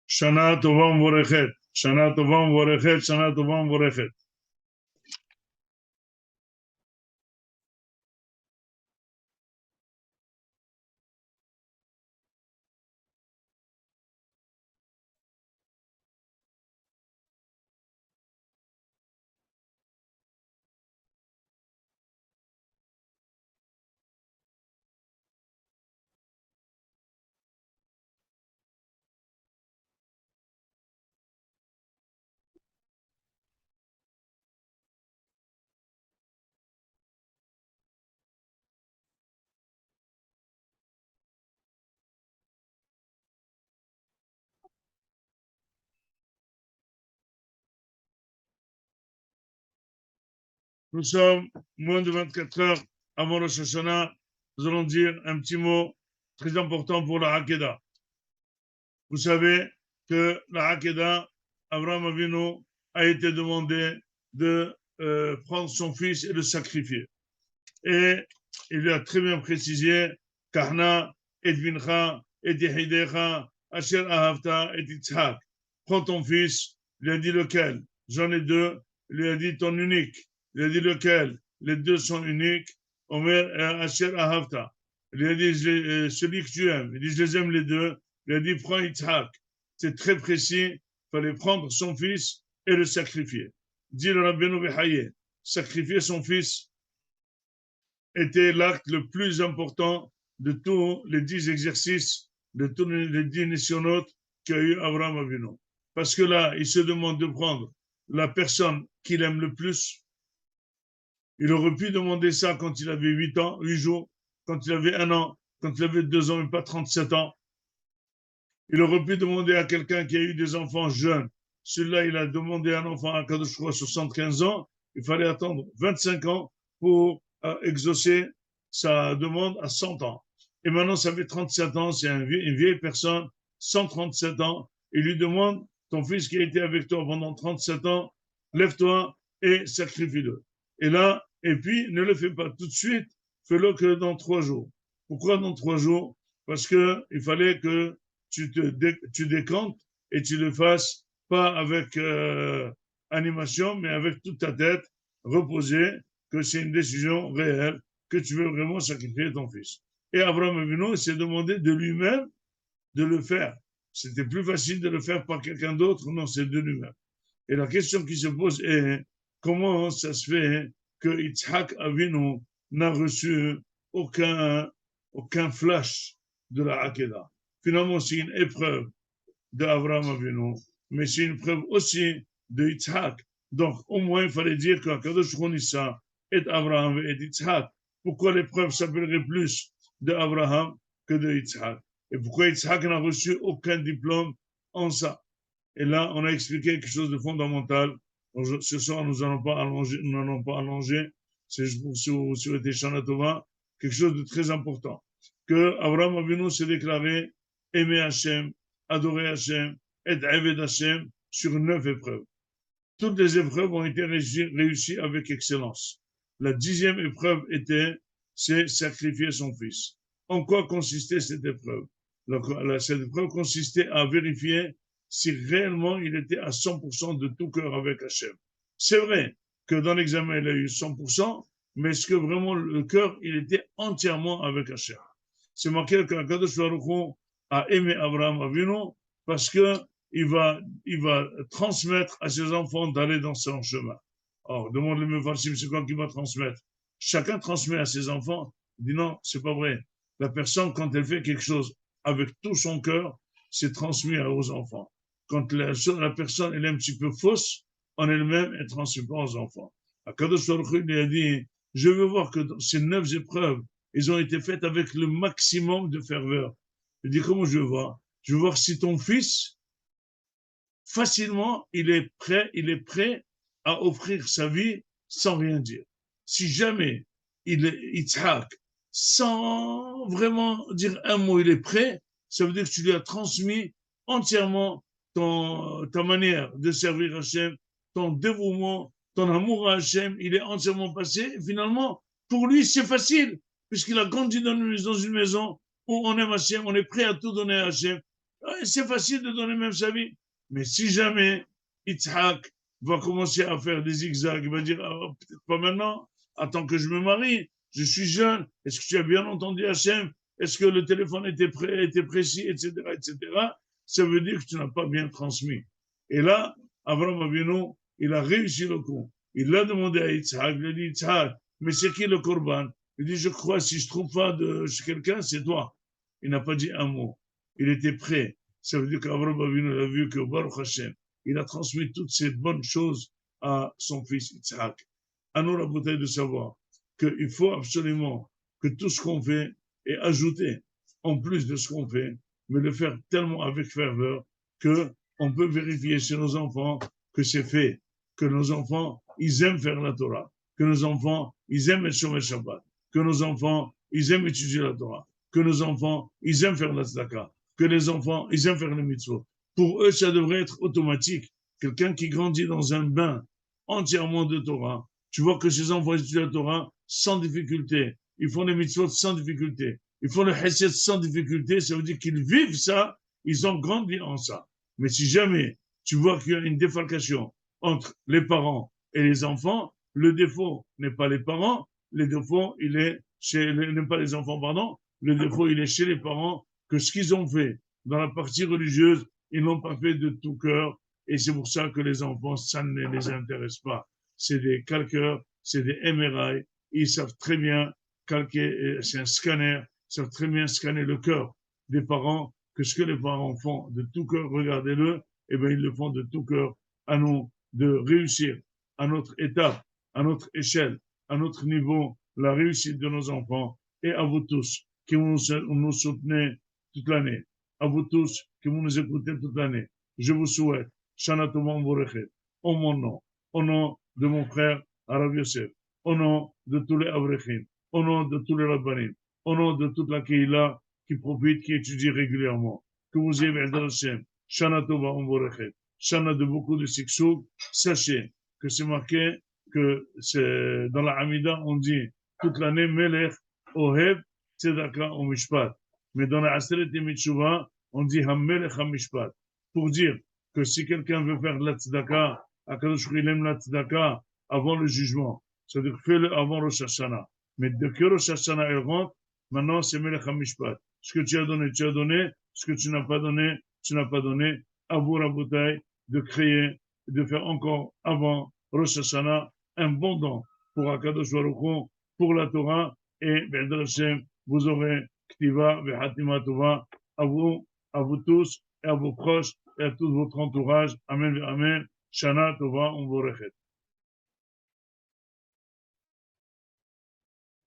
Shana Tova Mvorechet. Shana Tova Mvorechet. Shana Tova Mvorechet. Nous sommes moins de 24 heures avant Rosh Hashanah. Nous allons dire un petit mot très important pour la Hakeda. Vous savez que la Hakeda, Abraham Avinu a été demandé de prendre son fils et de sacrifier. Et il a très bien précisé Kahna, et Vincha, et Yehidecha, Asher Ahavta, et Yitzhak. Prends ton fils, il a dit lequel? J'en ai deux, il lui a dit ton unique. Il a dit lequel? Les deux sont uniques. Omer Asher Ahavta. Il a dit celui que tu aimes. Il dit je les aime les deux. Il a dit prends Yitzhak. C'est très précis. Il fallait prendre son fils et le sacrifier. Dit le Rabbeinu Behaye, sacrifier son fils était l'acte le plus important de tous les 10 exercices, de tous les 10 nisyonotes qu'a eu Abraham Avinu. Parce que là, il se demande de prendre la personne qu'il aime le plus. Il aurait pu demander ça quand il avait 8 ans, 8 jours, quand il avait 1 an, quand il avait 2 ans, mais pas 37 ans. Il aurait pu demander à quelqu'un qui a eu des enfants jeunes. Celui-là, il a demandé à un enfant à Kadosh, je crois, 75 ans. Il fallait attendre 25 ans pour exaucer sa demande à 100 ans. Et maintenant, ça fait 37 ans, c'est une vieille personne, 137 ans. Il lui demande, ton fils qui a été avec toi pendant 37 ans, lève-toi et sacrifie-le. Et là, et puis, ne le fais pas tout de suite, fais-le que dans 3 jours. Pourquoi dans 3 jours? Parce qu'il fallait que tu décantes et tu le fasses pas avec animation, mais avec toute ta tête reposée, que c'est une décision réelle, que tu veux vraiment sacrifier ton fils. Et Abraham Avinu s'est demandé de lui-même de le faire. C'était plus facile de le faire par quelqu'un d'autre, non, c'est de lui-même. Et la question qui se pose est comment ça se fait que Yitzhak Avinu n'a reçu aucun flash de la Hakeda. Finalement, c'est une épreuve d'Abraham Avinu, mais c'est une preuve aussi de Yitzhak. Donc, au moins, il fallait dire qu'Akadosh Ronissa est Abraham et Yitzhak. Pourquoi l'épreuve s'appellerait plus d'Abraham que de Yitzhak? Et pourquoi Yitzhak n'a reçu aucun diplôme en ça? Et là, on a expliqué quelque chose de fondamental. Ce soir, nous n'allons pas allonger, c'est juste pour souhaiter Shana Tova, quelque chose de très important. Que Abraham Avinu s'est déclaré aimer Hachem, adorer Hachem, être Eved Hachem sur 9 épreuves. Toutes les épreuves ont été réussies avec excellence. La 10e épreuve c'est sacrifier son fils. En quoi consistait cette épreuve? Cette épreuve consistait à vérifier si réellement il était à 100% de tout cœur avec Hachem. C'est vrai que dans l'examen, il a eu 100%, mais est-ce que vraiment le cœur, il était entièrement avec Hachem? C'est marqué qu'Akadosh Baruch Hu a aimé Abraham Avinu parce qu'il va transmettre à ses enfants d'aller dans son chemin. Or, demande le Mefarshim, c'est quoi qui va transmettre? Chacun transmet à ses enfants. Il dit non, c'est pas vrai. La personne, quand elle fait quelque chose avec tout son cœur, c'est transmis aux enfants. Quand la personne elle est un petit peu fausse en elle-même, elle ne transmet pas aux enfants. Akadosh Baruch Hu lui a dit, je veux voir que ces 9 épreuves, elles ont été faites avec le maximum de ferveur. Il dit, comment je veux voir? Je veux voir si ton fils, facilement, il est prêt à offrir sa vie sans rien dire. Si jamais Yitzhak, sans vraiment dire un mot, il est prêt, ça veut dire que tu lui as transmis entièrement ta manière de servir Hachem, ton dévouement, ton amour à Hachem, il est entièrement passé. Et finalement, pour lui, c'est facile, puisqu'il a grandi dans une maison où on aime Hachem, on est prêt à tout donner à Hachem. C'est facile de donner même sa vie. Mais si jamais Yitzhak va commencer à faire des zigzags, il va dire, oh, peut-être pas maintenant, attends que je me marie, je suis jeune, est-ce que tu as bien entendu Hachem? Est-ce que le téléphone était précis, etc., etc. Ça veut dire que tu n'as pas bien transmis. Et là, Abraham Avinu, il a réussi le coup. Il l'a demandé à Yitzhak, il a dit, Yitzhak, mais c'est qui le korban? Il dit, je crois, si je trouve pas de chez quelqu'un, c'est toi. Il n'a pas dit un mot. Il était prêt. Ça veut dire qu'Abraham Avinu a vu que Baruch Hashem, il a transmis toutes ces bonnes choses à son fils Yitzhak. À nous la bouteille de savoir qu'il faut absolument que tout ce qu'on fait est ajouté en plus de ce qu'on fait, mais le faire tellement avec ferveur qu'on peut vérifier chez nos enfants que c'est fait, que nos enfants, ils aiment faire la Torah, que nos enfants, ils aiment être Shomer Shabbat, que nos enfants, ils aiment étudier la Torah, que nos enfants, ils aiment faire la tzedaka, que les enfants, ils aiment faire les mitzvot. Pour eux, ça devrait être automatique. Quelqu'un qui grandit dans un bain entièrement de Torah, tu vois que ses enfants étudient la Torah sans difficulté. Ils font les mitzvot sans difficulté. Ils font le chesed sans difficulté. Ça veut dire qu'ils vivent ça. Ils ont grandi en ça. Mais si jamais tu vois qu'il y a une défalcation entre les parents et les enfants, le défaut n'est pas les parents, le défaut, il est chez, n'est pas les enfants, pardon, le défaut, il est chez les parents, que ce qu'ils ont fait dans la partie religieuse, ils n'ont pas fait de tout cœur, et c'est pour ça que les enfants, ça ne les intéresse pas. C'est des calqueurs, c'est des MRI, ils savent très bien calquer, c'est un scanner, ils savent très bien scanner le cœur des parents, que ce que les parents font de tout cœur, regardez-le, et bien ils le font de tout cœur. À nous de réussir à notre étape, à notre échelle, à notre niveau, la réussite de nos enfants, et à vous tous qui nous soutenez toute l'année, à vous tous qui nous écoutez toute l'année. Je vous souhaite, Shana Tova Mvorechet, en mon nom, au nom de mon frère Arav Yosef, au nom de tous les Avrechim, au nom de tous les Rabbanim, au nom de toute la Keïla qui profite, qui étudie régulièrement. Que vous ayez, Bé'ez Hashem, Shana Tova Mvorechet, Shana de beaucoup de Siksouk. Sachez que c'est marqué que c'est dans la Hamida, on dit toute l'année Melech, Ohev, Tzedaka, Mishpat. Mais dans la Aseret et Mitshuva, on dit Hammelech HaMishpat. Pour dire que si quelqu'un veut faire de la tzedaka, Akadosh il aime la tzedaka avant le jugement. C'est-à-dire fais-le avant Rosh Hashanah. Mais dès que Rosh Hashanah elle rentre, maintenant c'est Melech HaMishpat. Ce que tu as donné, tu as donné. Ce que tu n'as pas donné, tu n'as pas donné. À vous, Rabotai, de créer, de faire encore avant Rosh Hashanah un bon don pour Akadosh Baruch Hu, pour la Torah, et Be'ez Hashem, vous aurez Ktiva Ve'hatima Tova, à vous tous et à vos proches et à tout votre entourage. Amen, amen. Shana Tova, on vous